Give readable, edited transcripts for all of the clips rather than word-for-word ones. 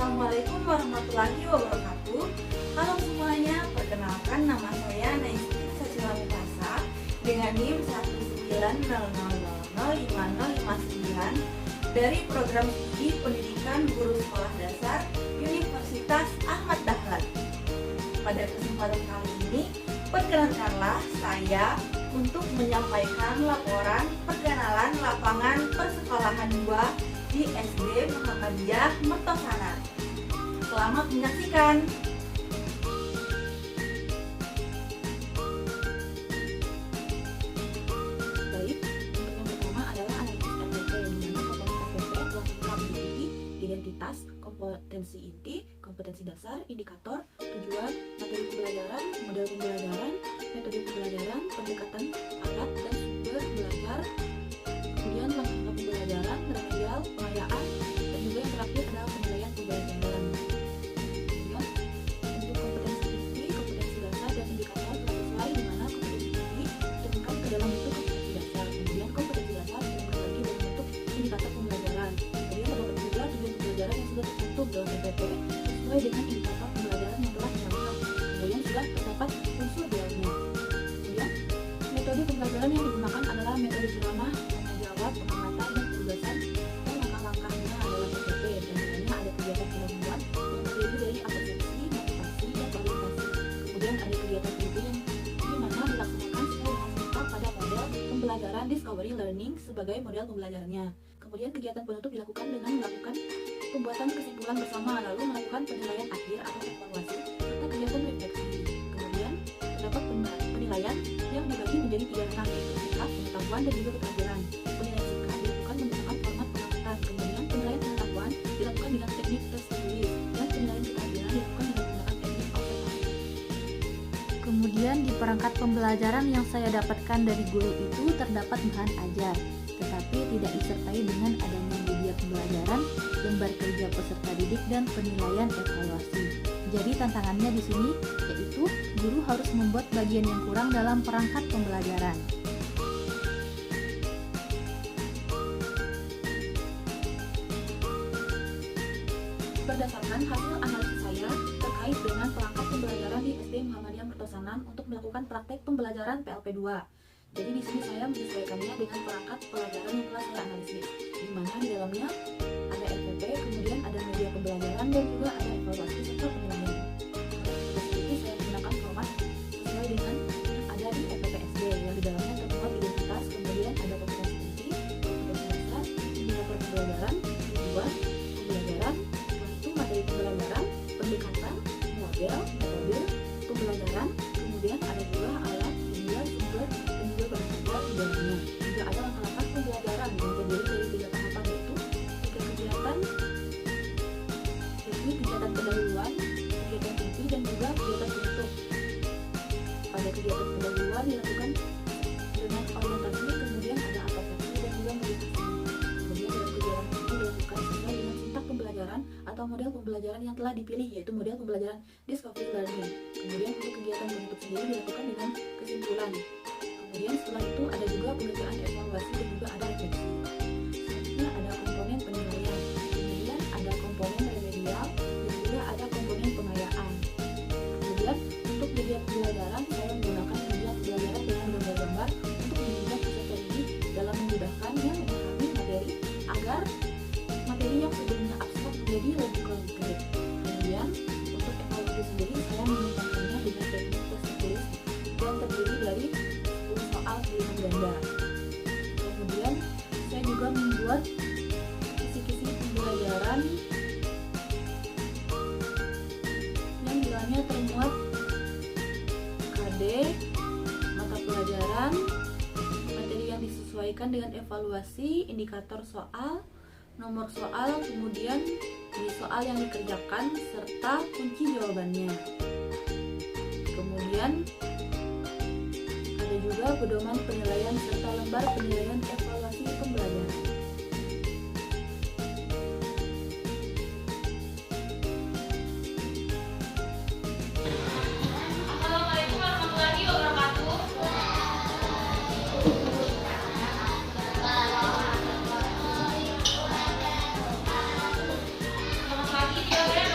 Assalamualaikum warahmatullahi wabarakatuh. Halo semuanya, perkenalkan nama saya Naistin Sacila Mukasa dengan NIM 190005059 dari Program Studi Pendidikan Guru Sekolah Dasar Universitas Ahmad Dahlan. Pada kesempatan kali ini, perkenankanlah saya untuk menyampaikan laporan perkenalan lapangan persekolahan 2 di SD Muhammadiyah Mertosanan. Selamat menyaksikan. Baik, untuk yang pertama adalah analisis RPP, di mana komponen RPP telah lengkap meliputi identitas, kompetensi inti, kompetensi dasar, indikator, tujuan, materi pembelajaran, model pembelajaran, metode pembelajaran, pendekatan alat dan sumber belajar, kemudian langkah pembelajaran, remedial, pengayaan, dan juga yang terakhir adalah penilaian pembelajaran. Kemudian untuk kompetensi inti, kompetensi dasar, dan indikator telah sesuai di mana kompetensi inti ditemukan ke dalam bentuk kompetensi dasar, kemudian kompetensi dasar ditemukan lagi dalam bentuk indikator pembelajaran, kemudian terdapat juga tujuan pembelajaran yang sudah tercantum dalam RPP sesuai dengan indikator pembelajaran yang telah diangkat, kemudian sudah terdapat unsur dialognya. Kemudian metode pembelajaran yang digunakan adalah metode ceramah, tanya jawab, pengamatan, dan penugasan, dan langkah-langkahnya adalah PPP, dan misalnya ada kegiatan pendahuluan yang terdiri dari apresiasi, motivasi, dan orientasi. Kemudian ada kegiatan penutup yang dimana dilaksanakan sesuai dengan serta pada model pembelajaran Discovery Learning sebagai model pembelajarannya. Kemudian kegiatan penutup dilakukan dengan melakukan pembuatan kesimpulan bersama, lalu melakukan penilaian akhir atau evaluasi, serta kegiatan refleksi. Kemudian terdapat penilaian yang dibagi menjadi 3 hal, yaitu sikap, pengetahuan, dan juga keterampilan. Penilaian sikap dilakukan menggunakan format pengamatan, kemudian penilaian pengetahuan dilakukan dengan teknik tes tulis, dan penilaian keterampilan dilakukan dengan menggunakan teknik observasi. Kemudian di perangkat pembelajaran yang saya dapatkan dari guru itu terdapat bahan ajar, tetapi tidak disertai dengan adanya media pembelajaran, lembar kerja peserta didik, dan penilaian evaluasi. Jadi tantangannya di sini yaitu guru harus membuat bagian yang kurang dalam perangkat pembelajaran. Berdasarkan hasil analisis saya terkait dengan perangkat pembelajaran di SD Muhammadiyah Mertosanan untuk melakukan praktek pembelajaran PLP 2. Jadi di sini saya menyesuaikannya dengan perangkat pelajaran yang telah saya analisis, di mana di dalamnya ada RPP, kemudian ada media pembelajaran, dan juga ada evaluasi serta penilaian. Jadi saya menggunakan format sesuai dengan yang ada di RPP SD, yang di dalamnya termuat identitas, kemudian ada kompetensi inti, kompetensi dasar, indikator pembelajaran, tujuan pembelajaran, lalu materi pembelajaran, pendekatan, model, metode pembelajaran, kemudian ada juga alat, media, sumber, dan juga bahan ajar di dalamnya. Juga ada langkah-langkah pembelajaran yang terdiri dari 3 tahapan, yaitu 3 kegiatan, yakni kegiatan pendahuluan, kegiatan inti, dan juga kegiatan penutup. Pada kegiatan pendahuluan dilakukan dengan orientasi, kemudian ada apresiasi, dan juga motivasi. Kemudian dalam kegiatan inti dilakukan sesuai dengan sintak pembelajaran atau model pembelajaran yang telah dipilih, yaitu model pembelajaran Discovery Learning. Kemudian untuk kegiatan penutup sendiri dilakukan dengan kesimpulan. Kemudian setelah itu ada juga pengerjaan evaluasi dan juga ada refleksi. Selanjutnya ada komponen penilaian, kemudian ada komponen remedial, dan juga ada komponen pengayaan. Kemudian untuk media pembelajaran saya menggunakan media pembelajaran dengan gambar-gambar untuk memudahkan peserta didik dalam memudahkannya memahami materi agar materi yang sebelumnya abstrak menjadi lebih konkret. Kemudian untuk evaluasi sendiri saya menggunakannya dengan teknik tes tulis dan terdiri dari 10 soal pilihan ganda. Kemudian saya juga membuat kisi-kisi pembelajaran yang di dalamnya termuat KD, mata pelajaran, materi yang disesuaikan dengan evaluasi, indikator soal, nomor soal, kemudian di soal yang dikerjakan, serta kunci jawabannya. Kemudian ada juga pedoman penilaian serta lembar penilaian evaluasi pembelajaran. Assalamualaikum warahmatullahi wabarakatuh. Selamat pagi,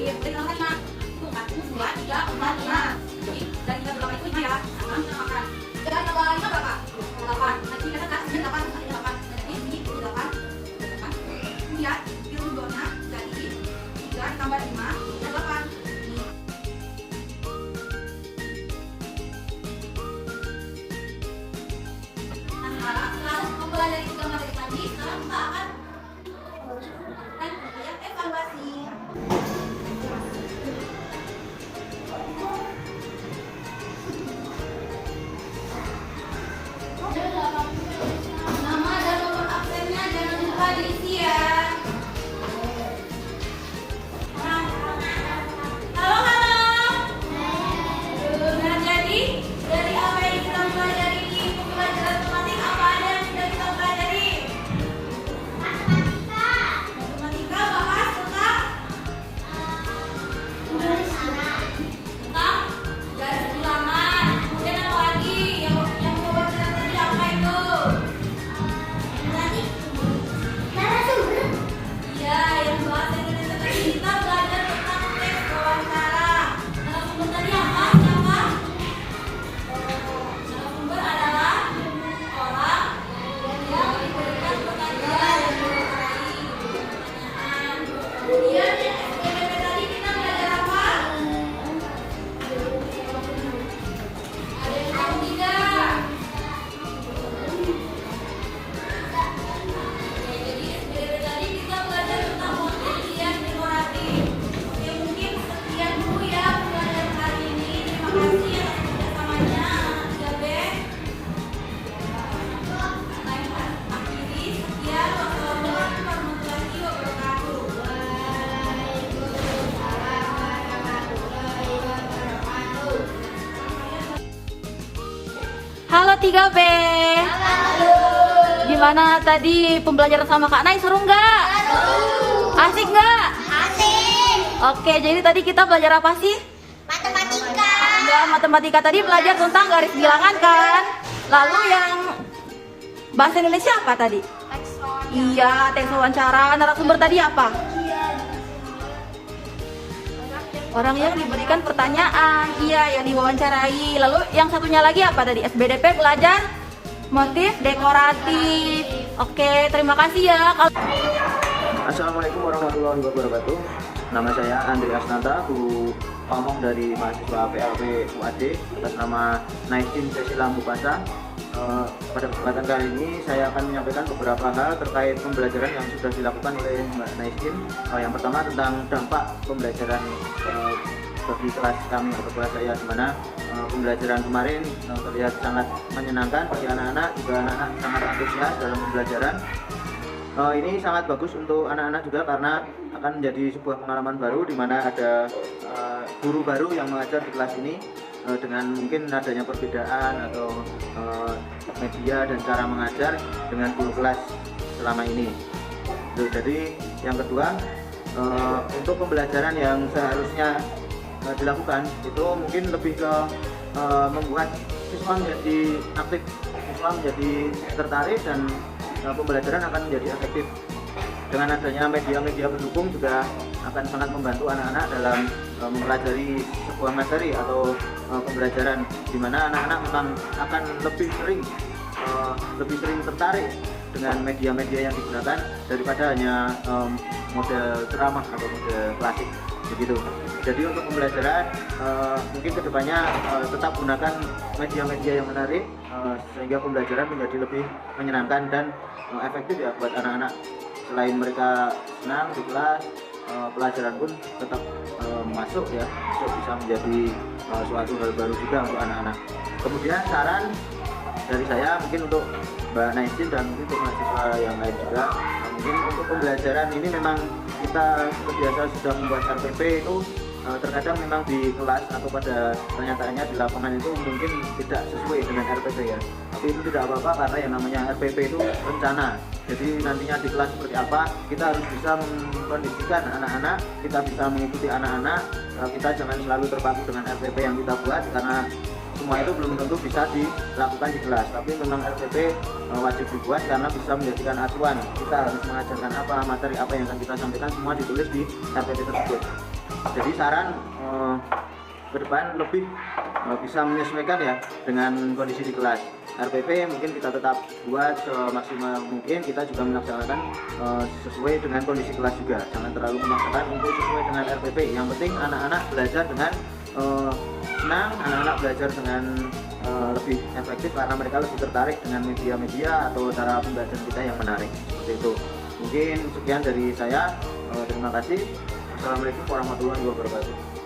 Iya, perkenalkan nak. Itu 1, 2, 3, 4, 5. Jadi dari kita berapa itu ya? Sama kita makan. Jangan tambah 5 berapa? 8. Nanti kita kasih 8, nanti 8. Jadi ini 8. 8. Kemudian di rundona jadi 3 tambah 5, 8. Nah, setelah mempelajari tiga materi tadi, sekarang kita akan evaluasi. Nama dan nomor absennya jangan lupa diisi ya. Halo, halo. Nah, jadi dari apa yang kita pelajari di pembelajaran tematik, apa aja yang sudah kita pelajari? Matematika bahas tentang garis bilangan. Kemudian apa lagi? Yang wawancara tadi apa itu? Iya, yang bahasa Indonesia tadi kita belajar tentang teks wawancara. Narasumber tadi apa? Siapa? Narasumber adalah orang yang diberikan pertanyaan yang diwawancarai, pertanyaan. Kemudian yang SPDP tadi kita belajar apa? Ada yang tahu tidak? Oke, jadi SPDP tadi kita belajar tentang motif yang dekoratif. Oke, mungkin sekian dulu ya pembelajaran hari ini. Terima kasih atas kerjasamanya anak 3B. Saya akhiri, sekian. Wassalamualaikum warahmatullahi wabarakatuh. Halo 3B. Gimana tadi pembelajaran sama Kak Nay, seru nggak? Asik nggak? Oke, jadi tadi kita belajar apa sih? Ya, matematika tadi belajar tentang garis bilangan kan? Lalu yang bahasa Indonesia apa tadi? Iya, teks wawancara. Narasumber tadi apa? Orang yang diberikan pertanyaan. Iya, yang diwawancarai. Lalu yang satunya lagi apa tadi? SBDP belajar motif dekoratif. Oke, terima kasih ya. Assalamualaikum warahmatullahi wabarakatuh. Nama saya Andri Asnanta, guru pamong dari mahasiswa PLP UAD atas nama Naistin Cecilia Mupasa. Pada kesempatan kali ini saya akan menyampaikan beberapa hal terkait pembelajaran yang sudah dilakukan oleh Mbak Naistin. Yang pertama tentang dampak pembelajaran bagi kelas kami atau kelas saya, di mana pembelajaran kemarin terlihat sangat menyenangkan bagi anak-anak, juga anak-anak sangat antusias dalam pembelajaran. Ini sangat bagus untuk anak-anak juga karena akan menjadi sebuah pengalaman baru di mana ada guru baru yang mengajar di kelas ini dengan mungkin adanya perbedaan atau media dan cara mengajar dengan guru kelas selama ini. Jadi yang kedua, untuk pembelajaran yang seharusnya dilakukan itu mungkin lebih ke membuat siswa menjadi aktif, siswa menjadi tertarik, dan pembelajaran akan menjadi efektif. Dengan adanya media-media pendukung juga akan sangat membantu anak-anak dalam mempelajari sebuah materi atau pembelajaran, di mana anak-anak memang akan lebih sering tertarik dengan media-media yang digunakan daripada hanya model ceramah atau model klasik begitu. Jadi untuk pembelajaran mungkin kedepannya tetap gunakan media-media yang menarik sehingga pembelajaran menjadi lebih menyenangkan dan efektif ya buat anak-anak. Selain mereka senang di kelas, pelajaran pun tetap masuk bisa menjadi suatu hal baru juga untuk anak-anak. Kemudian saran dari saya mungkin untuk Mbak Naistin dan mungkin untuk mahasiswa yang lain juga, mungkin untuk pembelajaran ini memang kita biasa sudah membuat RPP itu terkadang memang di kelas atau pada kenyataannya di lapangan itu mungkin tidak sesuai dengan RPP ya. Tapi itu tidak apa-apa karena yang namanya RPP itu rencana. Jadi nantinya di kelas seperti apa, kita harus bisa mengkondisikan anak-anak, kita bisa mengikuti anak-anak, kita jangan selalu terpaku dengan RPP yang kita buat karena semua itu belum tentu bisa dilakukan di kelas. Tapi memang RPP wajib dibuat karena bisa menjadikan acuan kita harus mengajarkan apa, materi apa yang akan kita sampaikan, semua ditulis di RPP tersebut. Jadi saran ke depan lebih bisa menyesuaikan ya dengan kondisi di kelas. RPP mungkin kita tetap buat semaksimal mungkin, kita juga melaksanakan sesuai dengan kondisi kelas juga. Jangan terlalu memaksakan untuk sesuai dengan RPP. Yang penting anak-anak belajar dengan senang, anak-anak belajar dengan lebih efektif karena mereka lebih tertarik dengan media-media atau cara pembelajaran kita yang menarik. Seperti itu. Mungkin sekian dari saya. Terima kasih. Assalamualaikum warahmatullahi wabarakatuh.